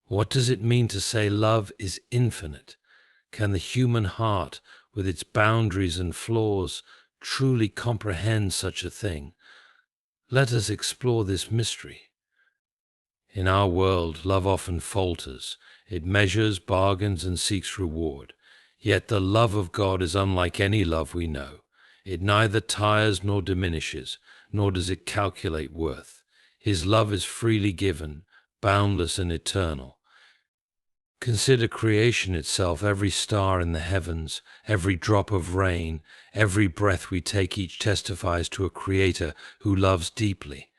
What does it mean to say love is infinite? Can the human heart, with its boundaries and flaws, truly comprehend such a thing? Let us explore this mystery. In our world, love often falters. It measures, bargains, and seeks reward. Yet the love of God is unlike any love we know. It neither tires nor diminishes, nor does it calculate worth. His love is freely given, boundless and eternal. Consider creation itself, every star in the heavens, every drop of rain, every breath we take, each testifies to a Creator who loves deeply.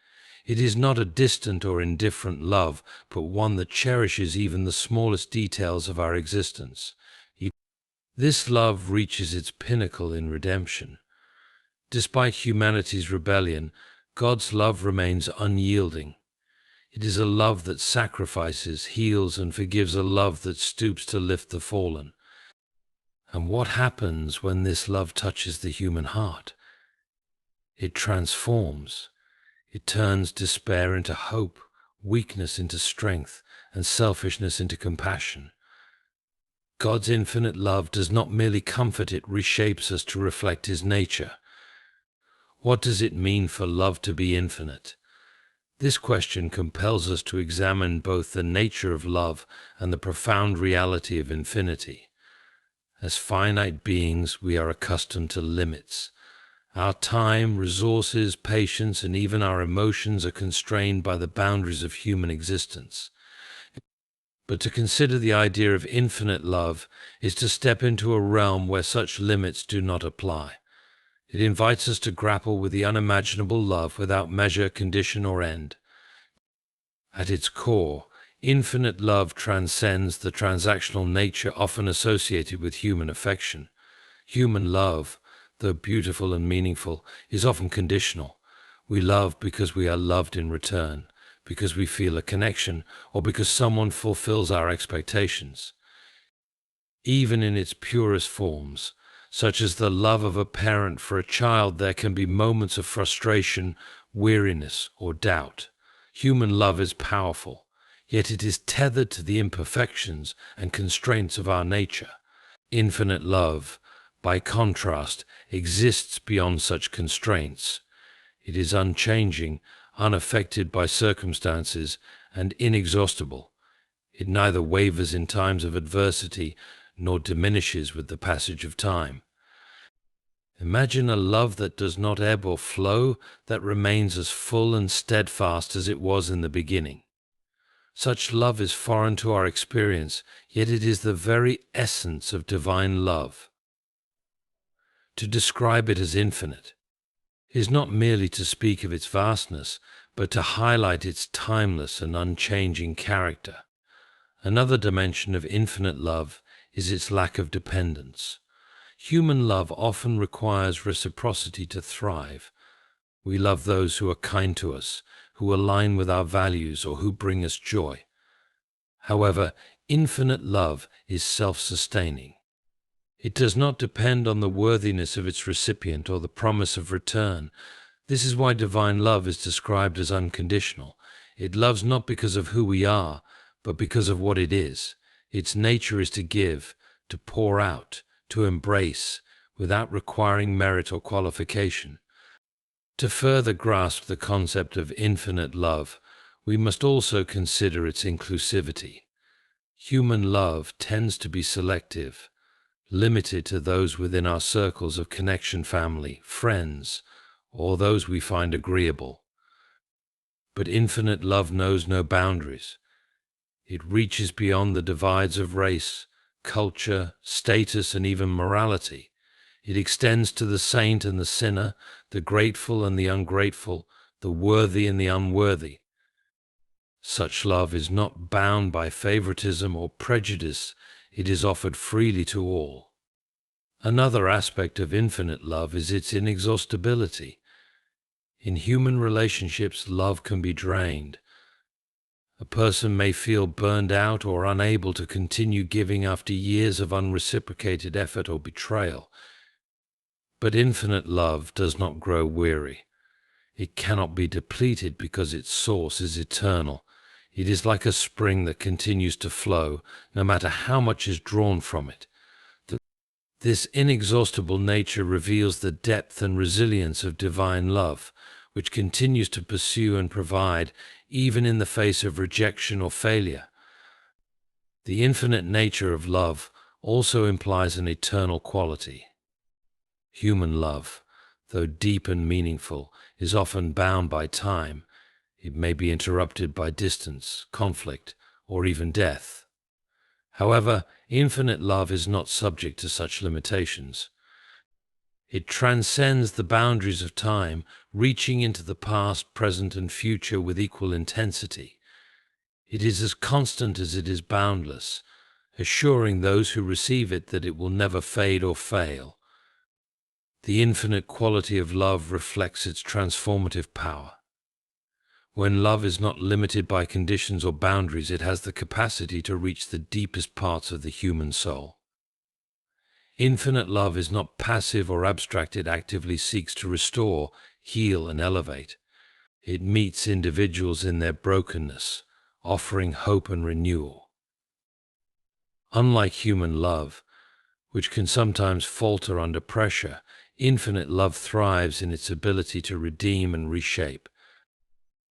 It is not a distant or indifferent love, but one that cherishes even the smallest details of our existence. This love reaches its pinnacle in redemption. Despite humanity's rebellion, God's love remains unyielding. It is a love that sacrifices, heals, and forgives, a love that stoops to lift the fallen. And what happens when this love touches the human heart? It transforms. It turns despair into hope, weakness into strength, and selfishness into compassion. God's infinite love does not merely comfort, it reshapes us to reflect His nature. What does it mean for love to be infinite? This question compels us to examine both the nature of love and the profound reality of infinity. As finite beings, we are accustomed to limits. Our time, resources, patience, and even our emotions are constrained by the boundaries of human existence. But to consider the idea of infinite love is to step into a realm where such limits do not apply. It invites us to grapple with the unimaginable love without measure, condition, or end. At its core, infinite love transcends the transactional nature often associated with human affection. Human love, though beautiful and meaningful, is often conditional. We love because we are loved in return, because we feel a connection, or because someone fulfills our expectations. Even in its purest forms, such as the love of a parent for a child, there can be moments of frustration, weariness, or doubt. Human love is powerful, yet it is tethered to the imperfections and constraints of our nature. Infinite love, by contrast, exists beyond such constraints. It is unchanging, unaffected by circumstances, and inexhaustible. It neither wavers in times of adversity nor diminishes with the passage of time. Imagine a love that does not ebb or flow, that remains as full and steadfast as it was in the beginning. Such love is foreign to our experience, yet it is the very essence of divine love. To describe it as infinite is not merely to speak of its vastness, but to highlight its timeless and unchanging character. Another dimension of infinite love is its lack of dependence. Human love often requires reciprocity to thrive. We love those who are kind to us, who align with our values, or who bring us joy. However, infinite love is self-sustaining. It does not depend on the worthiness of its recipient or the promise of return. This is why divine love is described as unconditional. It loves not because of who we are, but because of what it is. Its nature is to give, to pour out, to embrace, without requiring merit or qualification. To further grasp the concept of infinite love, we must also consider its inclusivity. Human love tends to be selective, limited to those within our circles of connection, family, friends, or those we find agreeable. But infinite love knows no boundaries. It reaches beyond the divides of race, culture, status, and even morality. It extends to the saint and the sinner, the grateful and the ungrateful, the worthy and the unworthy. Such love is not bound by favoritism or prejudice. It is offered freely to all. Another aspect of infinite love is its inexhaustibility. In human relationships, love can be drained. A person may feel burned out or unable to continue giving after years of unreciprocated effort or betrayal. But infinite love does not grow weary. It cannot be depleted because its source is eternal. It is like a spring that continues to flow, no matter how much is drawn from it. This inexhaustible nature reveals the depth and resilience of divine love, which continues to pursue and provide, even in the face of rejection or failure. The infinite nature of love also implies an eternal quality. Human love, though deep and meaningful, is often bound by time. It may be interrupted by distance, conflict, or even death. However, infinite love is not subject to such limitations. It transcends the boundaries of time, reaching into the past, present, and future with equal intensity. It is as constant as it is boundless, assuring those who receive it that it will never fade or fail. The infinite quality of love reflects its transformative power. When love is not limited by conditions or boundaries, it has the capacity to reach the deepest parts of the human soul. Infinite love is not passive or abstract. It actively seeks to restore, heal, and elevate. It meets individuals in their brokenness, offering hope and renewal. Unlike human love, which can sometimes falter under pressure, infinite love thrives in its ability to redeem and reshape.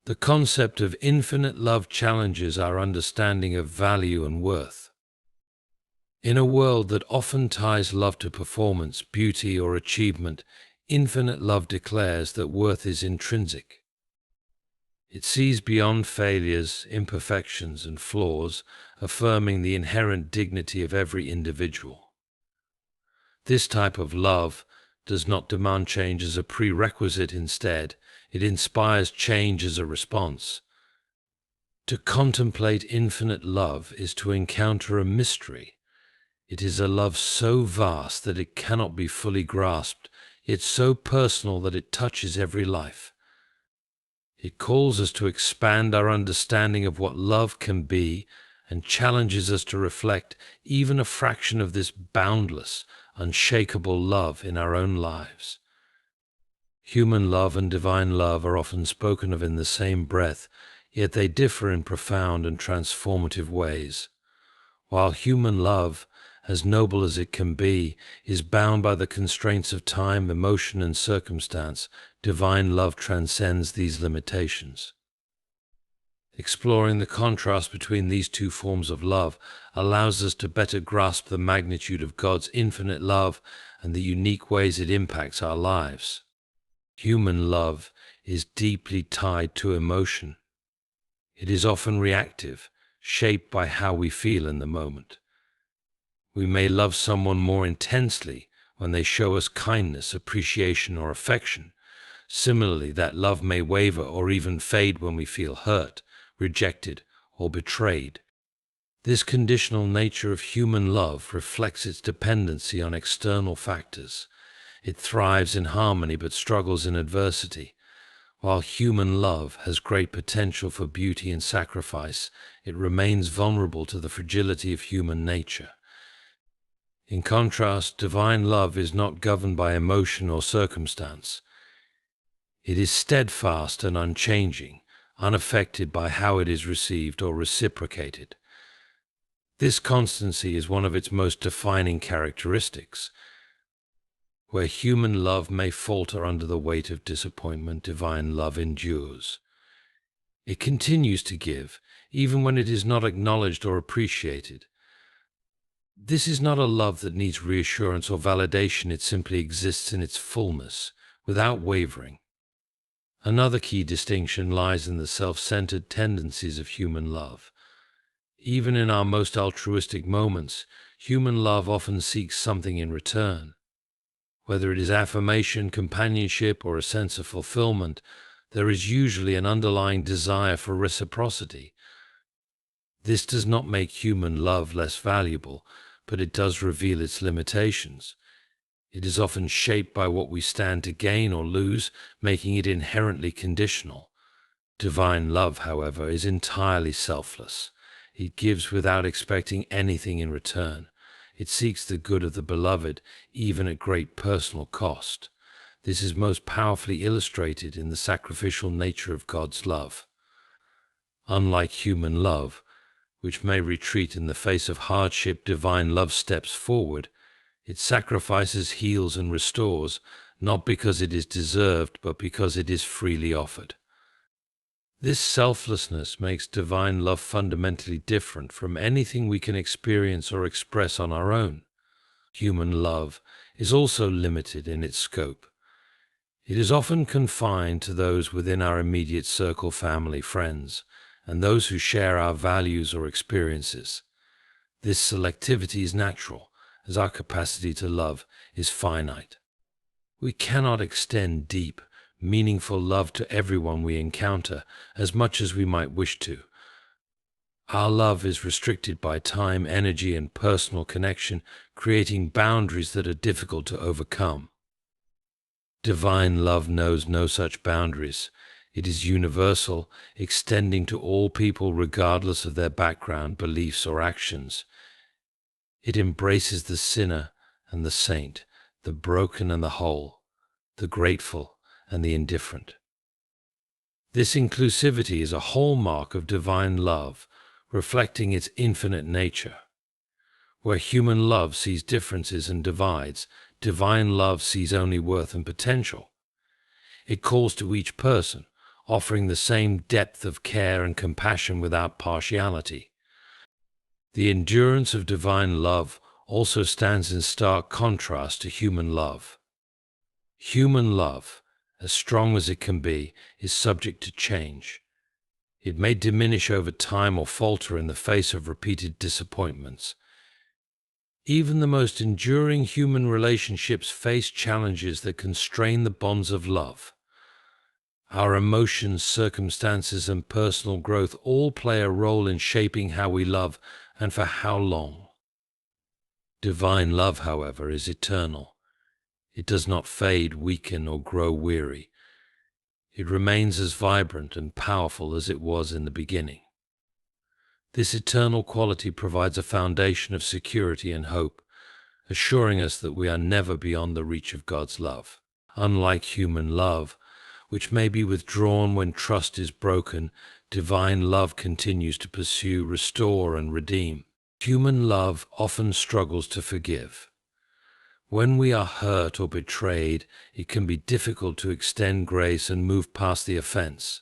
The concept of infinite love challenges our understanding of value and worth. In a world that often ties love to performance, beauty, or achievement, infinite love declares that worth is intrinsic. It sees beyond failures, imperfections, and flaws, affirming the inherent dignity of every individual. This type of love does not demand change as a prerequisite. Instead, it inspires change as a response. To contemplate infinite love is to encounter a mystery. It is a love so vast that it cannot be fully grasped, yet so personal that it touches every life. It calls us to expand our understanding of what love can be and challenges us to reflect even a fraction of this boundless, unshakable love in our own lives. Human love and divine love are often spoken of in the same breath, yet they differ in profound and transformative ways. While human love, as noble as it can be, is bound by the constraints of time, emotion, and circumstance, divine love transcends these limitations. Exploring the contrast between these two forms of love allows us to better grasp the magnitude of God's infinite love and the unique ways it impacts our lives. Human love is deeply tied to emotion. It is often reactive, shaped by how we feel in the moment. We may love someone more intensely when they show us kindness, appreciation, or affection. Similarly, that love may waver or even fade when we feel hurt, rejected, or betrayed. This conditional nature of human love reflects its dependency on external factors. It thrives in harmony but struggles in adversity. While human love has great potential for beauty and sacrifice, it remains vulnerable to the fragility of human nature. In contrast, divine love is not governed by emotion or circumstance. It is steadfast and unchanging, unaffected by how it is received or reciprocated. This constancy is one of its most defining characteristics. Where human love may falter under the weight of disappointment, divine love endures. It continues to give, even when it is not acknowledged or appreciated. This is not a love that needs reassurance or validation. It simply exists in its fullness, without wavering. Another key distinction lies in the self-centered tendencies of human love. Even in our most altruistic moments, human love often seeks something in return. Whether it is affirmation, companionship, or a sense of fulfillment, there is usually an underlying desire for reciprocity. This does not make human love less valuable, but it does reveal its limitations. It is often shaped by what we stand to gain or lose, making it inherently conditional. Divine love, however, is entirely selfless. It gives without expecting anything in return. It seeks the good of the beloved, even at great personal cost. This is most powerfully illustrated in the sacrificial nature of God's love. Unlike human love, which may retreat in the face of hardship, divine love steps forward. It sacrifices, heals, and restores, not because it is deserved, but because it is freely offered. This selflessness makes divine love fundamentally different from anything we can experience or express on our own. Human love is also limited in its scope. It is often confined to those within our immediate circle, family, friends, and those who share our values or experiences. This selectivity is natural, as our capacity to love is finite. We cannot extend deep, meaningful love to everyone we encounter as much as we might wish to. Our love is restricted by time, energy, and personal connection, creating boundaries that are difficult to overcome. Divine love knows no such boundaries. It is universal, extending to all people regardless of their background, beliefs, or actions. It embraces the sinner and the saint, the broken and the whole, the grateful and the indifferent. This inclusivity is a hallmark of divine love, reflecting its infinite nature. Where human love sees differences and divides, divine love sees only worth and potential. It calls to each person, offering the same depth of care and compassion without partiality. The endurance of divine love also stands in stark contrast to human love. Human love, as strong as it can be, is subject to change. It may diminish over time or falter in the face of repeated disappointments. Even the most enduring human relationships face challenges that constrain the bonds of love. Our emotions, circumstances, and personal growth all play a role in shaping how we love and for how long. Divine love, however, is eternal. It does not fade, weaken, or grow weary. It remains as vibrant and powerful as it was in the beginning. This eternal quality provides a foundation of security and hope, assuring us that we are never beyond the reach of God's love. Unlike human love, which may be withdrawn when trust is broken, divine love continues to pursue, restore, and redeem. Human love often struggles to forgive. When we are hurt or betrayed, it can be difficult to extend grace and move past the offense.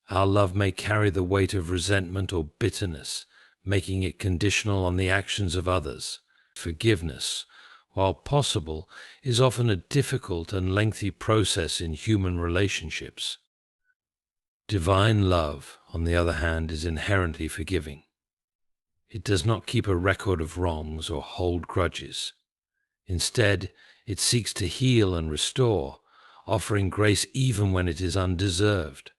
Our love may carry the weight of resentment or bitterness, making it conditional on the actions of others. Forgiveness, while possible, is often a difficult and lengthy process in human relationships. Divine love, on the other hand, is inherently forgiving. It does not keep a record of wrongs or hold grudges. Instead, it seeks to heal and restore, offering grace even when it is undeserved.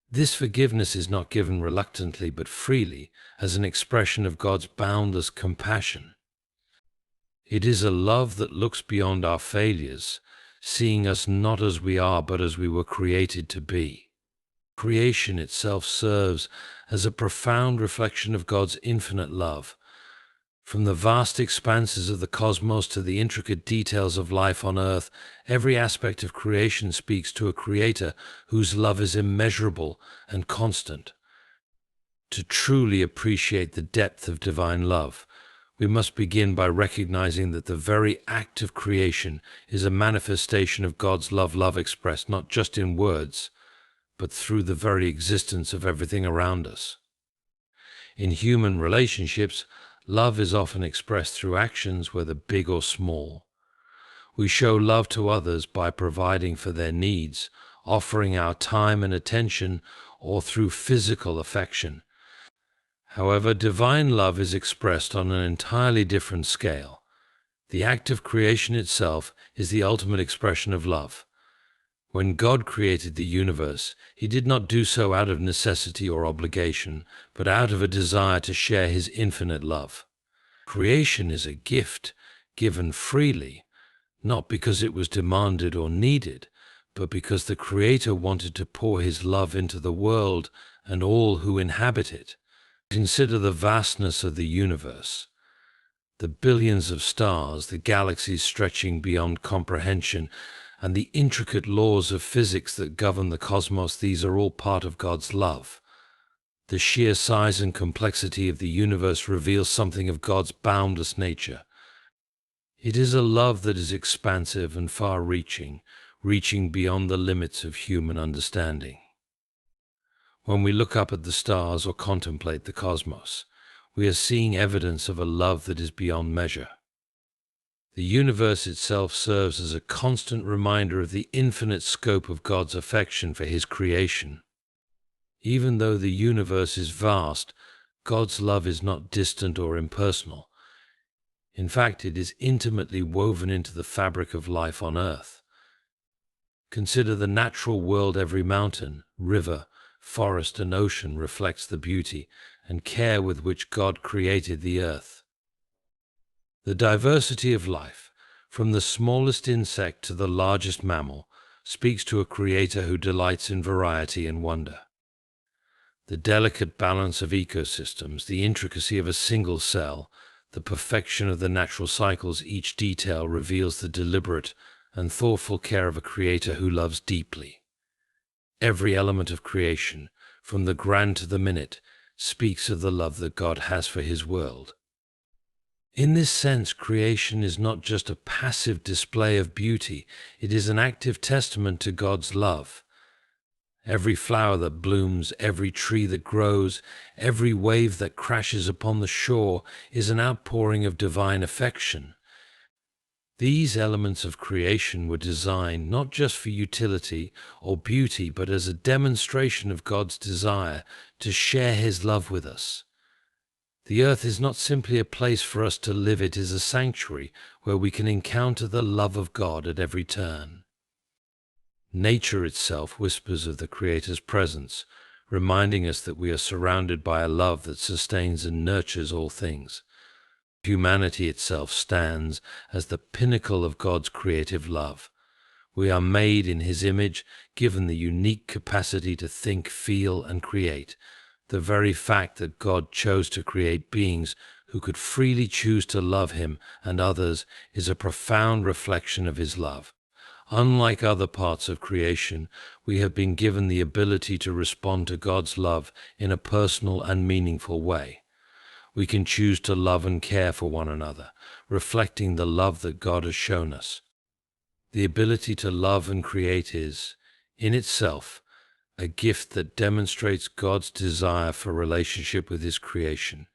This forgiveness is not given reluctantly but freely, as an expression of God's boundless compassion. It is a love that looks beyond our failures, seeing us not as we are but as we were created to be. Creation itself serves as a profound reflection of God's infinite love. From the vast expanses of the cosmos to the intricate details of life on earth, every aspect of creation speaks to a creator whose love is immeasurable and constant. To truly appreciate the depth of divine love, we must begin by recognizing that the very act of creation is a manifestation of God's love expressed not just in words, but through the very existence of everything around us. In human relationships, love is often expressed through actions, whether big or small. We show love to others by providing for their needs, offering our time and attention, or through physical affection. However, divine love is expressed on an entirely different scale. The act of creation itself is the ultimate expression of love. When God created the universe, He did not do so out of necessity or obligation, but out of a desire to share His infinite love. Creation is a gift given freely, not because it was demanded or needed, but because the Creator wanted to pour His love into the world and all who inhabit it. Consider the vastness of the universe. The billions of stars, the galaxies stretching beyond comprehension, and the intricate laws of physics that govern the cosmos, these are all part of God's love. The sheer size and complexity of the universe reveals something of God's boundless nature. It is a love that is expansive and far-reaching, reaching beyond the limits of human understanding. When we look up at the stars or contemplate the cosmos, we are seeing evidence of a love that is beyond measure. The universe itself serves as a constant reminder of the infinite scope of God's affection for His creation. Even though the universe is vast, God's love is not distant or impersonal. In fact, it is intimately woven into the fabric of life on earth. Consider the natural world. Every mountain, river, forest, and ocean reflects the beauty and care with which God created the earth. The diversity of life, from the smallest insect to the largest mammal, speaks to a creator who delights in variety and wonder. The delicate balance of ecosystems, the intricacy of a single cell, the perfection of the natural cycles, each detail reveals the deliberate and thoughtful care of a creator who loves deeply. Every element of creation, from the grand to the minute, speaks of the love that God has for His world. In this sense, creation is not just a passive display of beauty, it is an active testament to God's love. Every flower that blooms, every tree that grows, every wave that crashes upon the shore is an outpouring of divine affection. These elements of creation were designed not just for utility or beauty, but as a demonstration of God's desire to share His love with us. The earth is not simply a place for us to live, it is a sanctuary where we can encounter the love of God at every turn. Nature itself whispers of the Creator's presence, reminding us that we are surrounded by a love that sustains and nurtures all things. Humanity itself stands as the pinnacle of God's creative love. We are made in His image, given the unique capacity to think, feel, and create. The very fact that God chose to create beings who could freely choose to love Him and others is a profound reflection of His love. Unlike other parts of creation, we have been given the ability to respond to God's love in a personal and meaningful way. We can choose to love and care for one another, reflecting the love that God has shown us. The ability to love and create is, in itself, a gift that demonstrates God's desire for relationship with His creation.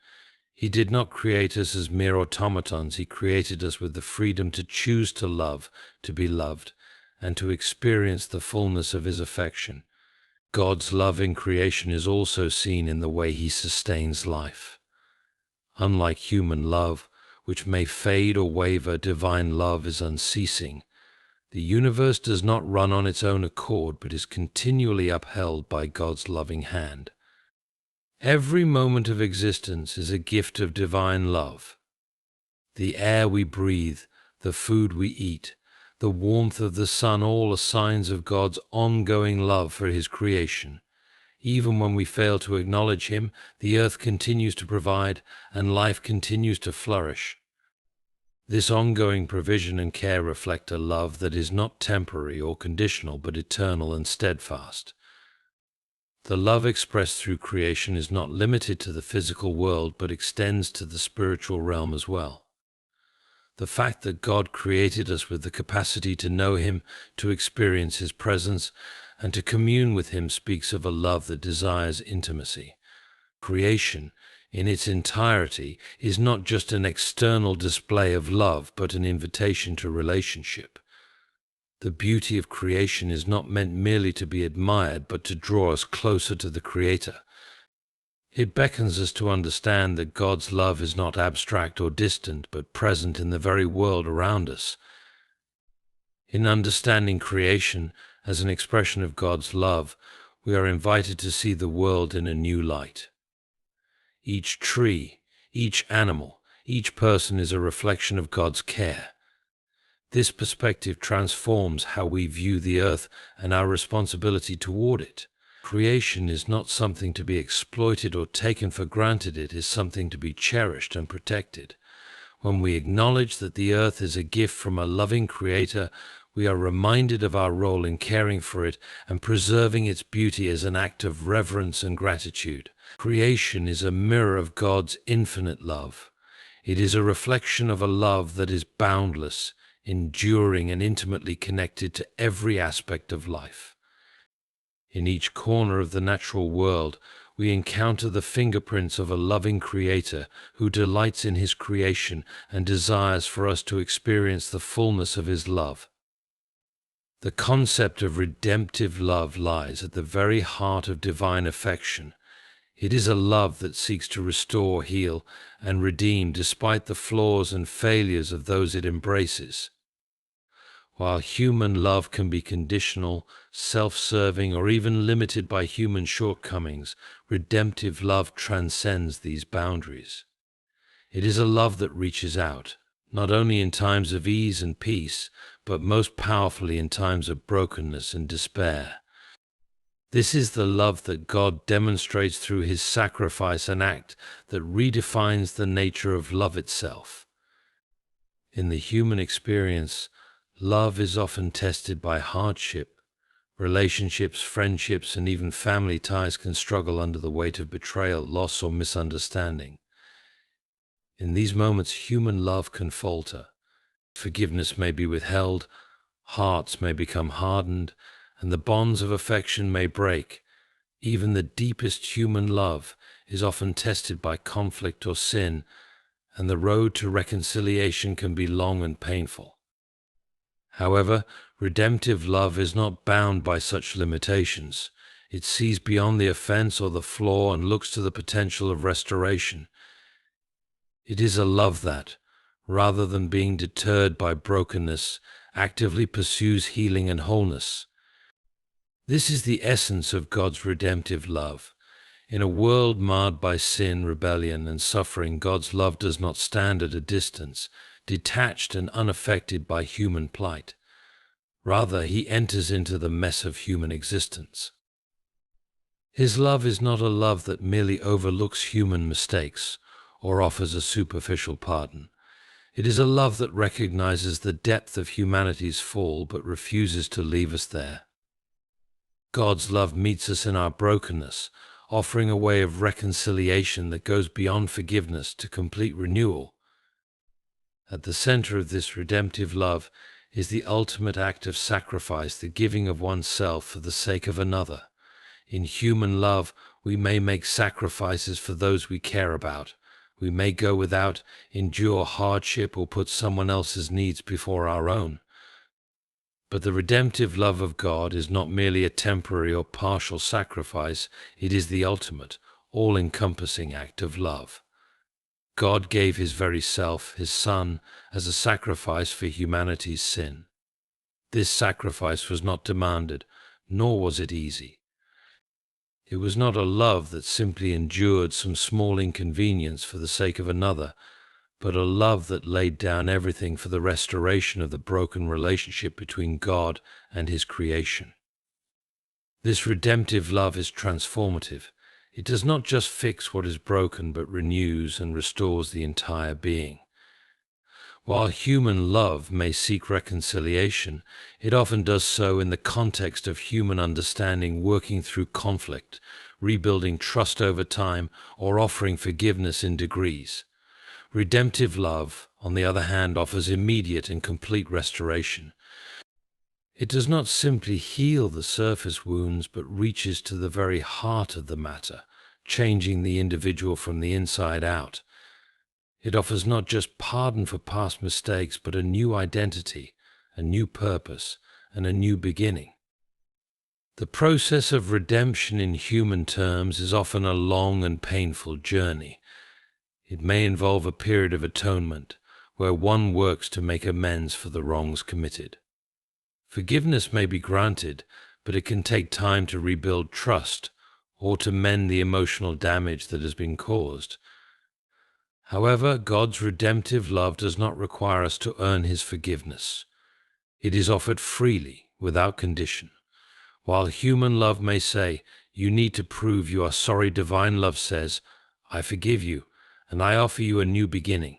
He did not create us as mere automatons. He created us with the freedom to choose to love, to be loved, and to experience the fullness of His affection. God's love in creation is also seen in the way He sustains life. Unlike human love, which may fade or waver, divine love is unceasing. The universe does not run on its own accord, but is continually upheld by God's loving hand. Every moment of existence is a gift of divine love. The air we breathe, the food we eat, the warmth of the sun, all are signs of God's ongoing love for His creation. Even when we fail to acknowledge Him, the earth continues to provide and life continues to flourish. This ongoing provision and care reflect a love that is not temporary or conditional, but eternal and steadfast. The love expressed through creation is not limited to the physical world, but extends to the spiritual realm as well. The fact that God created us with the capacity to know Him, to experience His presence, and to commune with Him speaks of a love that desires intimacy. Creation, in its entirety, is not just an external display of love, but an invitation to relationship. The beauty of creation is not meant merely to be admired, but to draw us closer to the Creator. It beckons us to understand that God's love is not abstract or distant, but present in the very world around us. In understanding creation as an expression of God's love, we are invited to see the world in a new light. Each tree, each animal, each person is a reflection of God's care. This perspective transforms how we view the earth and our responsibility toward it. Creation is not something to be exploited or taken for granted. It is something to be cherished and protected. When we acknowledge that the earth is a gift from a loving Creator, we are reminded of our role in caring for it and preserving its beauty as an act of reverence and gratitude. Creation is a mirror of God's infinite love. It is a reflection of a love that is boundless, enduring, and intimately connected to every aspect of life. In each corner of the natural world, we encounter the fingerprints of a loving Creator who delights in His creation and desires for us to experience the fullness of His love. The concept of redemptive love lies at the very heart of divine affection. It is a love that seeks to restore, heal, and redeem despite the flaws and failures of those it embraces. While human love can be conditional, self-serving, or even limited by human shortcomings, redemptive love transcends these boundaries. It is a love that reaches out, not only in times of ease and peace, but most powerfully in times of brokenness and despair. This is the love that God demonstrates through His sacrifice, an act that redefines the nature of love itself. In the human experience, love is often tested by hardship. Relationships, friendships, and even family ties can struggle under the weight of betrayal, loss, or misunderstanding. In these moments, human love can falter. Forgiveness may be withheld, hearts may become hardened, and the bonds of affection may break. Even the deepest human love is often tested by conflict or sin, and the road to reconciliation can be long and painful. However, redemptive love is not bound by such limitations. It sees beyond the offense or the flaw and looks to the potential of restoration. It is a love that, rather than being deterred by brokenness, actively pursues healing and wholeness. This is the essence of God's redemptive love. In a world marred by sin, rebellion, and suffering, God's love does not stand at a distance, detached and unaffected by human plight. Rather, He enters into the mess of human existence. His love is not a love that merely overlooks human mistakes or offers a superficial pardon. It is a love that recognizes the depth of humanity's fall but refuses to leave us there. God's love meets us in our brokenness, offering a way of reconciliation that goes beyond forgiveness to complete renewal. At the center of this redemptive love is the ultimate act of sacrifice, the giving of oneself for the sake of another. In human love, we may make sacrifices for those we care about. We may go without, endure hardship, or put someone else's needs before our own. But the redemptive love of God is not merely a temporary or partial sacrifice. It is the ultimate, all-encompassing act of love. God gave His very self, His Son, as a sacrifice for humanity's sin. This sacrifice was not demanded, nor was it easy. It was not a love that simply endured some small inconvenience for the sake of another, but a love that laid down everything for the restoration of the broken relationship between God and His creation. This redemptive love is transformative. It does not just fix what is broken, but renews and restores the entire being. While human love may seek reconciliation, it often does so in the context of human understanding, working through conflict, rebuilding trust over time, or offering forgiveness in degrees. Redemptive love, on the other hand, offers immediate and complete restoration. It does not simply heal the surface wounds, but reaches to the very heart of the matter, changing the individual from the inside out. It offers not just pardon for past mistakes, but a new identity, a new purpose, and a new beginning. The process of redemption in human terms is often a long and painful journey. It may involve a period of atonement, where one works to make amends for the wrongs committed. Forgiveness may be granted, but it can take time to rebuild trust or to mend the emotional damage that has been caused. However, God's redemptive love does not require us to earn His forgiveness. It is offered freely, without condition. While human love may say, "You need to prove you are sorry," divine love says, "I forgive you, and I offer you a new beginning."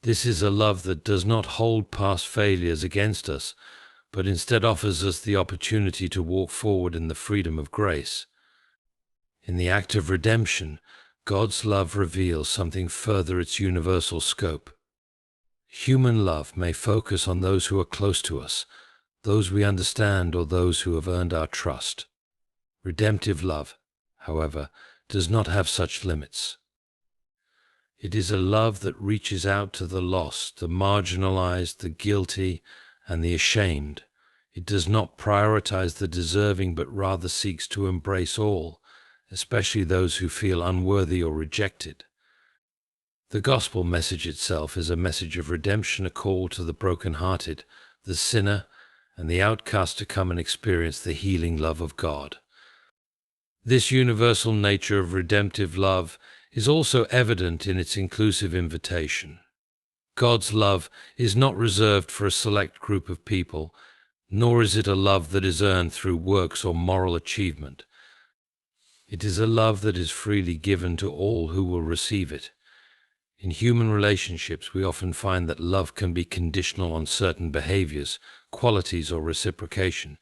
This is a love that does not hold past failures against us, but instead offers us the opportunity to walk forward in the freedom of grace. In the act of redemption, God's love reveals something further its universal scope. Human love may focus on those who are close to us, those we understand, or those who have earned our trust. Redemptive love, however, does not have such limits. It is a love that reaches out to the lost, the marginalized, the guilty, and the ashamed. It does not prioritize the deserving, but rather seeks to embrace all, especially those who feel unworthy or rejected. The gospel message itself is a message of redemption, a call to the brokenhearted, the sinner, and the outcast to come and experience the healing love of God. This universal nature of redemptive love is also evident in its inclusive invitation. God's love is not reserved for a select group of people, nor is it a love that is earned through works or moral achievement. It is a love that is freely given to all who will receive it. In human relationships, we often find that love can be conditional on certain behaviors, qualities, or reciprocation.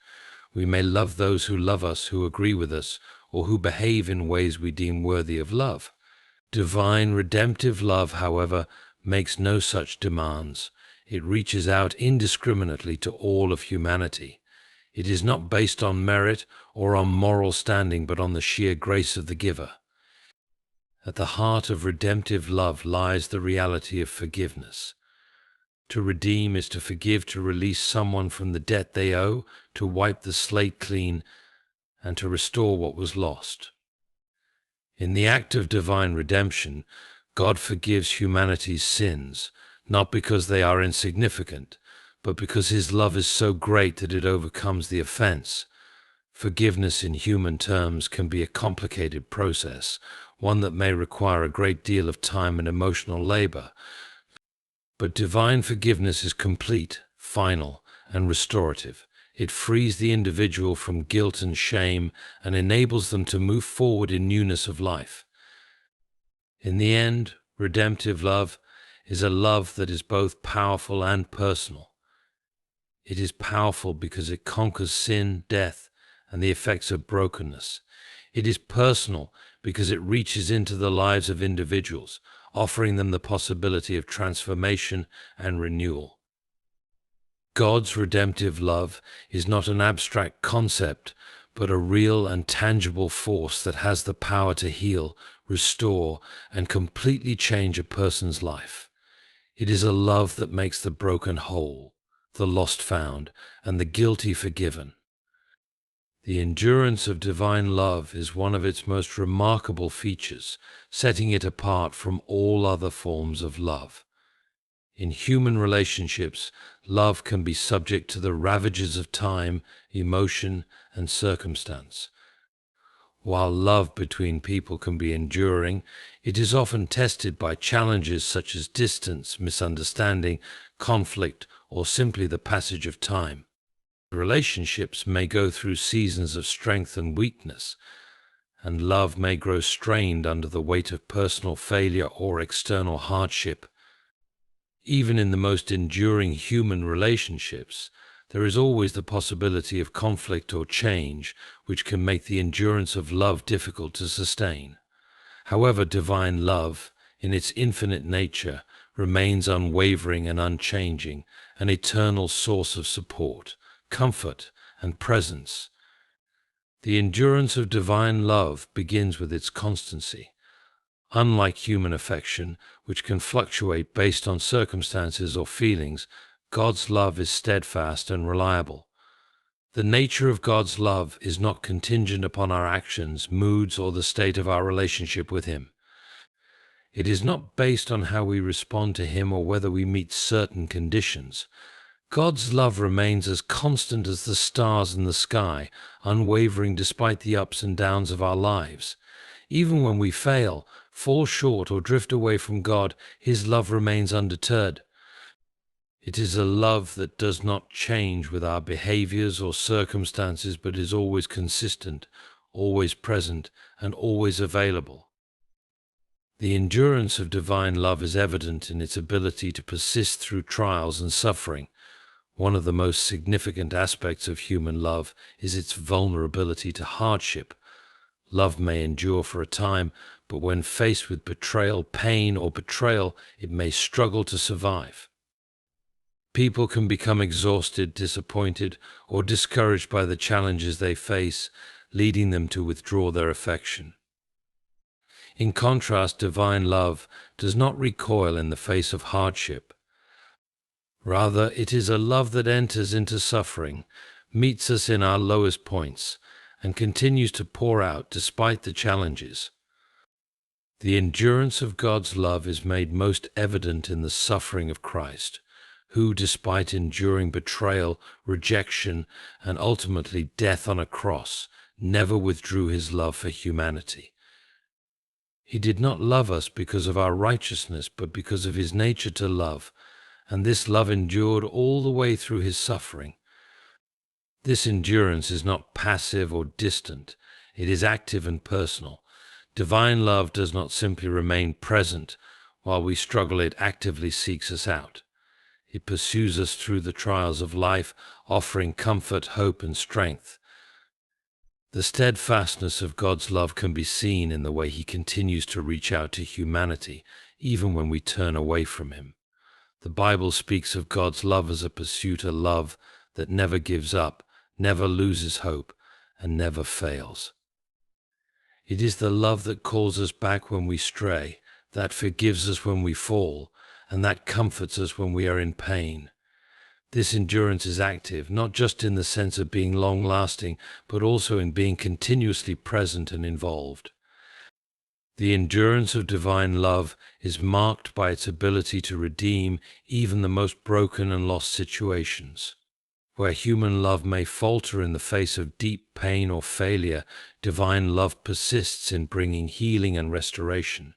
We may love those who love us, who agree with us, or who behave in ways we deem worthy of love. Divine redemptive love, however, makes no such demands. It reaches out indiscriminately to all of humanity. It is not based on merit or on moral standing, but on the sheer grace of the giver. At the heart of redemptive love lies the reality of forgiveness. To redeem is to forgive, to release someone from the debt they owe, to wipe the slate clean, and to restore what was lost. In the act of divine redemption, God forgives humanity's sins, not because they are insignificant, but because his love is so great that it overcomes the offense. Forgiveness in human terms can be a complicated process, one that may require a great deal of time and emotional labor. But divine forgiveness is complete, final, and restorative. It frees the individual from guilt and shame and enables them to move forward in newness of life. In the end, redemptive love is a love that is both powerful and personal. It is powerful because it conquers sin, death, and the effects of brokenness. It is personal because it reaches into the lives of individuals, offering them the possibility of transformation and renewal. God's redemptive love is not an abstract concept, but a real and tangible force that has the power to heal, restore, and completely change a person's life. It is a love that makes the broken whole, the lost found, and the guilty forgiven. The endurance of divine love is one of its most remarkable features, setting it apart from all other forms of love. In human relationships, love can be subject to the ravages of time, emotion, and circumstance. While love between people can be enduring, it is often tested by challenges such as distance, misunderstanding, conflict, or simply the passage of time. Relationships may go through seasons of strength and weakness, and love may grow strained under the weight of personal failure or external hardship. Even in the most enduring human relationships, there is always the possibility of conflict or change, which can make the endurance of love difficult to sustain. However, divine love, in its infinite nature, remains unwavering and unchanging, an eternal source of support, comfort, and presence. The endurance of divine love begins with its constancy. Unlike human affection, which can fluctuate based on circumstances or feelings, God's love is steadfast and reliable. The nature of God's love is not contingent upon our actions, moods, or the state of our relationship with Him. It is not based on how we respond to Him or whether we meet certain conditions. God's love remains as constant as the stars in the sky, unwavering despite the ups and downs of our lives. Even when we fail, fall short, or drift away from God, His love remains undeterred. It is a love that does not change with our behaviors or circumstances, but is always consistent, always present, and always available. The endurance of divine love is evident in its ability to persist through trials and suffering. One of the most significant aspects of human love is its vulnerability to hardship. Love may endure for a time, but when faced with betrayal, pain, or betrayal, it may struggle to survive. People can become exhausted, disappointed, or discouraged by the challenges they face, leading them to withdraw their affection. In contrast, divine love does not recoil in the face of hardship. Rather, it is a love that enters into suffering, meets us in our lowest points, and continues to pour out despite the challenges. The endurance of God's love is made most evident in the suffering of Christ, who, despite enduring betrayal, rejection, and ultimately death on a cross, never withdrew his love for humanity. He did not love us because of our righteousness, but because of his nature to love, and this love endured all the way through his suffering. This endurance is not passive or distant, it is active and personal. Divine love does not simply remain present while we struggle, it actively seeks us out. It pursues us through the trials of life, offering comfort, hope, and strength. The steadfastness of God's love can be seen in the way he continues to reach out to humanity, even when we turn away from him. The Bible speaks of God's love as a pursuit, a love that never gives up, never loses hope, and never fails. It is the love that calls us back when we stray, that forgives us when we fall, and that comforts us when we are in pain. This endurance is active, not just in the sense of being long-lasting, but also in being continuously present and involved. The endurance of divine love is marked by its ability to redeem even the most broken and lost situations. Where human love may falter in the face of deep pain or failure, divine love persists in bringing healing and restoration.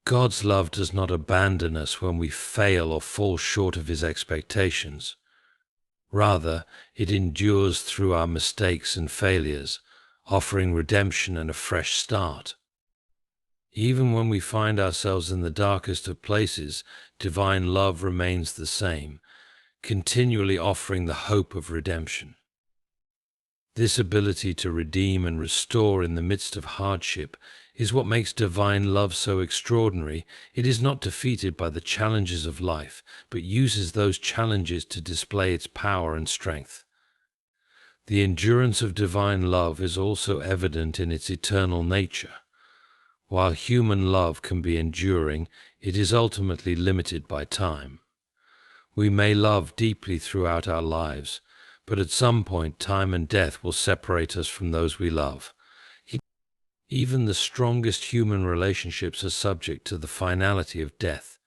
God's love does not abandon us when we fail or fall short of his expectations. Rather, it endures through our mistakes and failures, offering redemption and a fresh start. Even when we find ourselves in the darkest of places, divine love remains the same, continually offering the hope of redemption. This ability to redeem and restore in the midst of hardship is what makes divine love so extraordinary. It is not defeated by the challenges of life, but uses those challenges to display its power and strength. The endurance of divine love is also evident in its eternal nature. While human love can be enduring, it is ultimately limited by time. We may love deeply throughout our lives, but at some point time and death will separate us from those we love. Even the strongest human relationships are subject to the finality of death.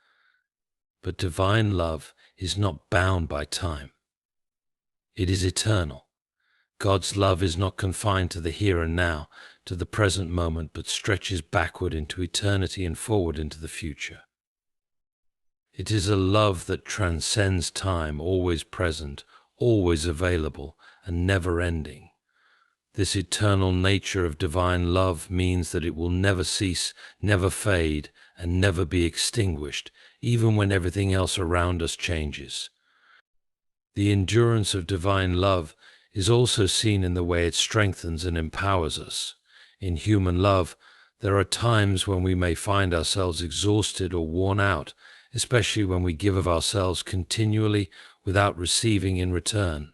But divine love is not bound by time. It is eternal. God's love is not confined to the here and now, to the present moment, but stretches backward into eternity and forward into the future. It is a love that transcends time, always present, always available, and never ending. This eternal nature of divine love means that it will never cease, never fade, and never be extinguished, even when everything else around us changes. The endurance of divine love is also seen in the way it strengthens and empowers us. In human love, there are times when we may find ourselves exhausted or worn out, especially when we give of ourselves continually without receiving in return.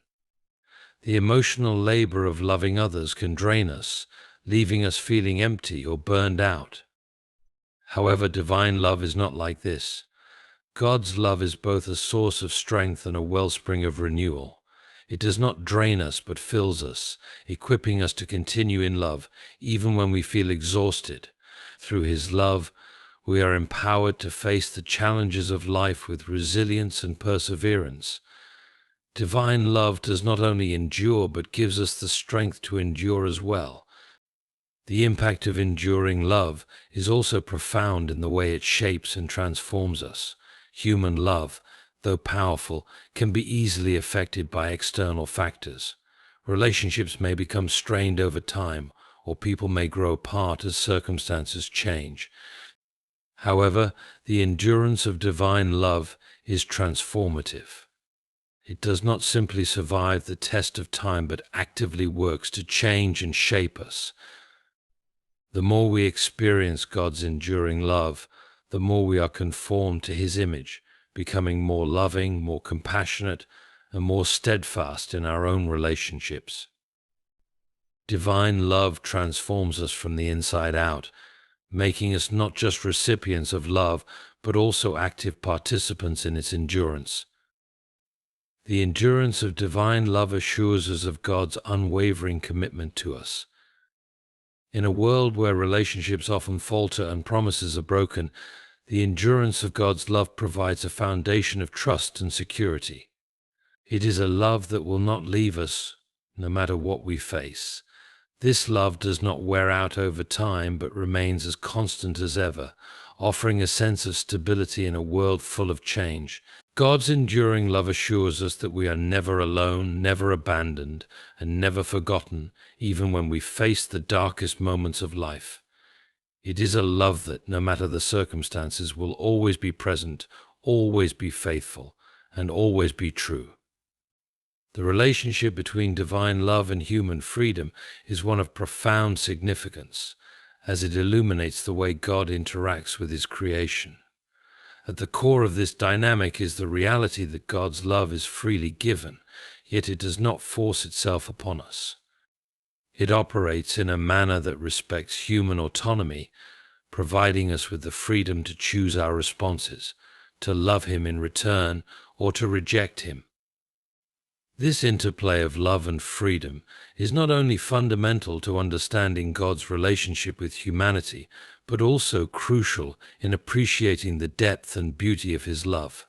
The emotional labor of loving others can drain us, leaving us feeling empty or burned out. However, divine love is not like this. God's love is both a source of strength and a wellspring of renewal. It does not drain us but fills us, equipping us to continue in love even when we feel exhausted. Through his love, we are empowered to face the challenges of life with resilience and perseverance. Divine love does not only endure but gives us the strength to endure as well. The impact of enduring love is also profound in the way it shapes and transforms us. Human love, though powerful, can be easily affected by external factors. Relationships may become strained over time, or people may grow apart as circumstances change. However, the endurance of divine love is transformative. It does not simply survive the test of time, but actively works to change and shape us. The more we experience God's enduring love, the more we are conformed to his image, becoming more loving, more compassionate, and more steadfast in our own relationships. Divine love transforms us from the inside out, making us not just recipients of love, but also active participants in its endurance. The endurance of divine love assures us of God's unwavering commitment to us. In a world where relationships often falter and promises are broken, the endurance of God's love provides a foundation of trust and security. It is a love that will not leave us, no matter what we face. This love does not wear out over time, but remains as constant as ever, offering a sense of stability in a world full of change. God's enduring love assures us that we are never alone, never abandoned, and never forgotten, even when we face the darkest moments of life. It is a love that, no matter the circumstances, will always be present, always be faithful, and always be true. The relationship between divine love and human freedom is one of profound significance, as it illuminates the way God interacts with his creation. At the core of this dynamic is the reality that God's love is freely given, yet it does not force itself upon us. It operates in a manner that respects human autonomy, providing us with the freedom to choose our responses, to love him in return, or to reject him. This interplay of love and freedom is not only fundamental to understanding God's relationship with humanity, but also crucial in appreciating the depth and beauty of his love.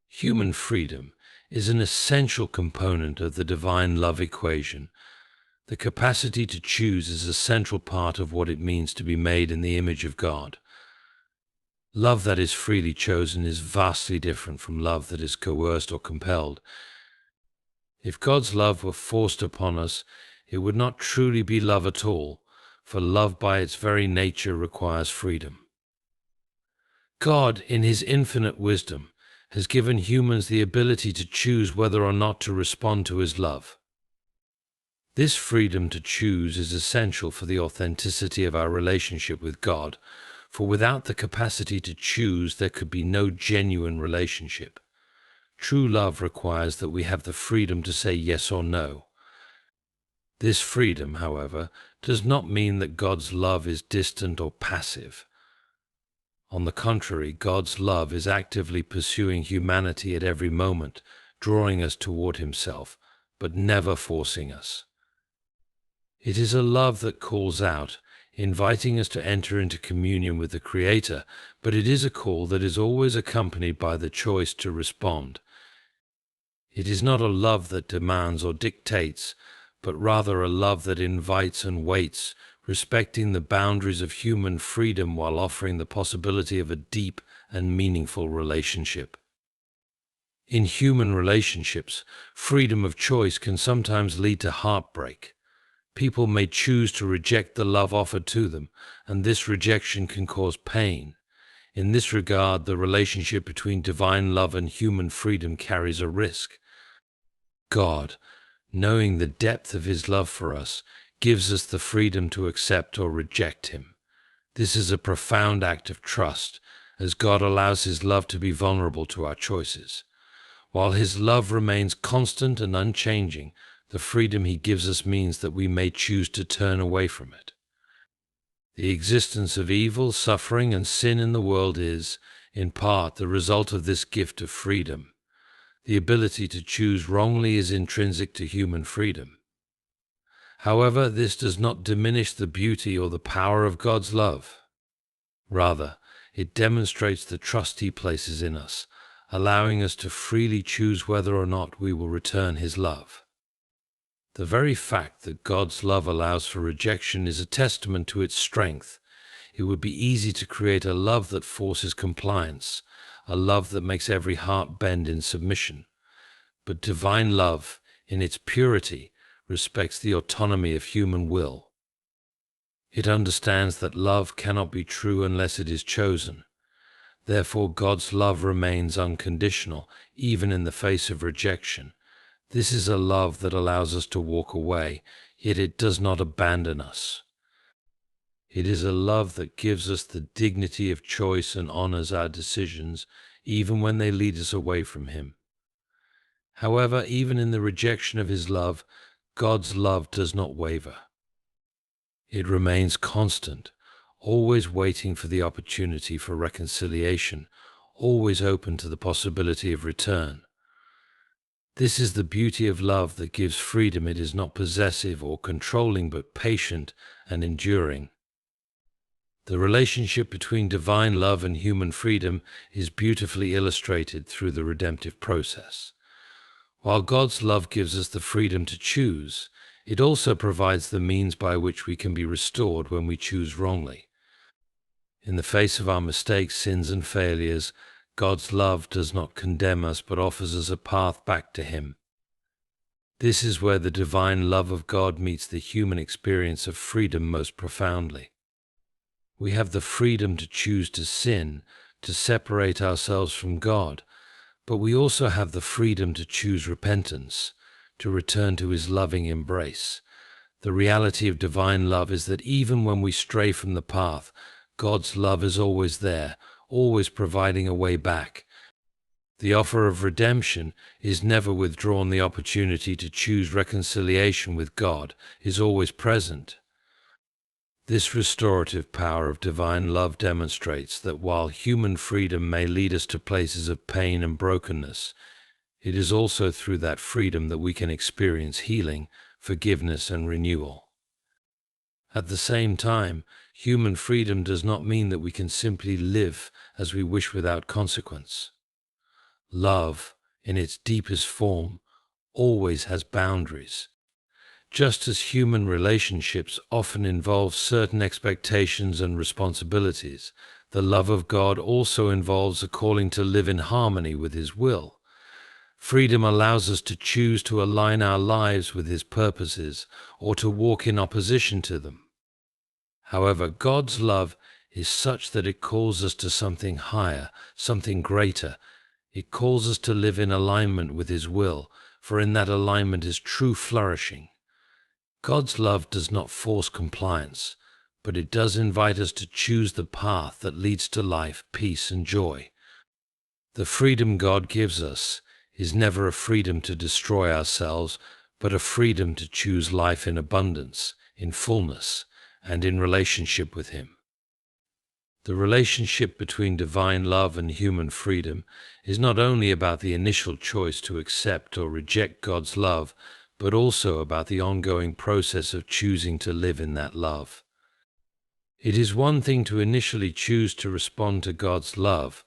Human freedom is an essential component of the divine love equation. The capacity to choose is a central part of what it means to be made in the image of God. Love that is freely chosen is vastly different from love that is coerced or compelled. If God's love were forced upon us, it would not truly be love at all, for love by its very nature requires freedom. God, in his infinite wisdom, has given humans the ability to choose whether or not to respond to his love. This freedom to choose is essential for the authenticity of our relationship with God, for without the capacity to choose, there could be no genuine relationship. True love requires that we have the freedom to say yes or no. This freedom, however, does not mean that God's love is distant or passive. On the contrary, God's love is actively pursuing humanity at every moment, drawing us toward himself, but never forcing us. It is a love that calls out, inviting us to enter into communion with the Creator, but it is a call that is always accompanied by the choice to respond. It is not a love that demands or dictates, but rather a love that invites and waits, respecting the boundaries of human freedom while offering the possibility of a deep and meaningful relationship. In human relationships, freedom of choice can sometimes lead to heartbreak. People may choose to reject the love offered to them, and this rejection can cause pain. In this regard, the relationship between divine love and human freedom carries a risk. God, knowing the depth of his love for us, gives us the freedom to accept or reject him. This is a profound act of trust, as God allows his love to be vulnerable to our choices. While his love remains constant and unchanging, the freedom he gives us means that we may choose to turn away from it. The existence of evil, suffering, and sin in the world is, in part, the result of this gift of freedom. The ability to choose wrongly is intrinsic to human freedom. However, this does not diminish the beauty or the power of God's love. Rather, it demonstrates the trust he places in us, allowing us to freely choose whether or not we will return his love. The very fact that God's love allows for rejection is a testament to its strength. It would be easy to create a love that forces compliance, a love that makes every heart bend in submission. But divine love, in its purity, respects the autonomy of human will. It understands that love cannot be true unless it is chosen. Therefore, God's love remains unconditional, even in the face of rejection. This is a love that allows us to walk away, yet it does not abandon us. It is a love that gives us the dignity of choice and honors our decisions, even when they lead us away from Him. However, even in the rejection of His love, God's love does not waver. It remains constant, always waiting for the opportunity for reconciliation, always open to the possibility of return. This is the beauty of love that gives freedom. It is not possessive or controlling, but patient and enduring. The relationship between divine love and human freedom is beautifully illustrated through the redemptive process. While God's love gives us the freedom to choose, it also provides the means by which we can be restored when we choose wrongly. In the face of our mistakes, sins, and failures, God's love does not condemn us but offers us a path back to Him. This is where the divine love of God meets the human experience of freedom most profoundly. We have the freedom to choose to sin, to separate ourselves from God, but we also have the freedom to choose repentance, to return to His loving embrace. The reality of divine love is that even when we stray from the path, God's love is always there, always providing a way back. The offer of redemption is never withdrawn. The opportunity to choose reconciliation with God is always present. This restorative power of divine love demonstrates that while human freedom may lead us to places of pain and brokenness, it is also through that freedom that we can experience healing, forgiveness, and renewal. At the same time, human freedom does not mean that we can simply live as we wish without consequence. Love, in its deepest form, always has boundaries. Just as human relationships often involve certain expectations and responsibilities, the love of God also involves a calling to live in harmony with His will. Freedom allows us to choose to align our lives with His purposes or to walk in opposition to them. However, God's love is such that it calls us to something higher, something greater. It calls us to live in alignment with His will, for in that alignment is true flourishing. God's love does not force compliance, but it does invite us to choose the path that leads to life, peace, and joy. The freedom God gives us is never a freedom to destroy ourselves, but a freedom to choose life in abundance, in fullness, and in relationship with Him. The relationship between divine love and human freedom is not only about the initial choice to accept or reject God's love, but also about the ongoing process of choosing to live in that love. It is one thing to initially choose to respond to God's love,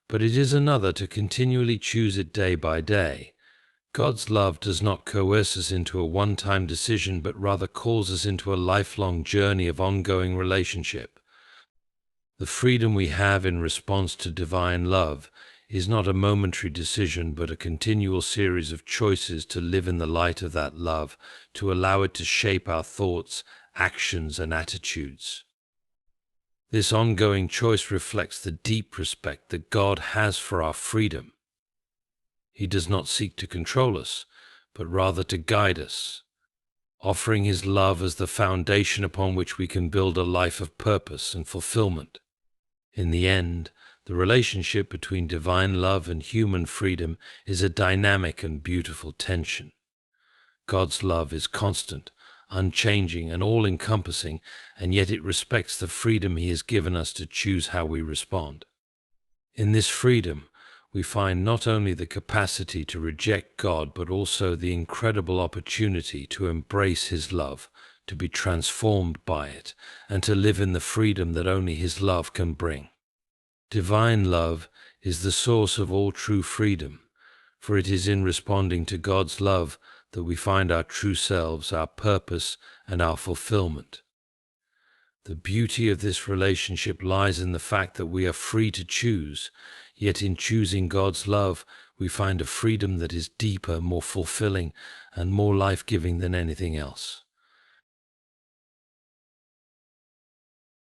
but it is another to continually choose it day by day. God's love does not coerce us into a one-time decision, but rather calls us into a lifelong journey of ongoing relationship. The freedom we have in response to divine love is not a momentary decision, but a continual series of choices to live in the light of that love, to allow it to shape our thoughts, actions, and attitudes. This ongoing choice reflects the deep respect that God has for our freedom. He does not seek to control us, but rather to guide us, offering His love as the foundation upon which we can build a life of purpose and fulfillment. In the end, the relationship between divine love and human freedom is a dynamic and beautiful tension. God's love is constant, unchanging, and all-encompassing, and yet it respects the freedom He has given us to choose how we respond. In this freedom, we find not only the capacity to reject God, but also the incredible opportunity to embrace His love, to be transformed by it, and to live in the freedom that only His love can bring. Divine love is the source of all true freedom, for it is in responding to God's love that we find our true selves, our purpose, and our fulfillment. The beauty of this relationship lies in the fact that we are free to choose, yet in choosing God's love, we find a freedom that is deeper, more fulfilling, and more life-giving than anything else.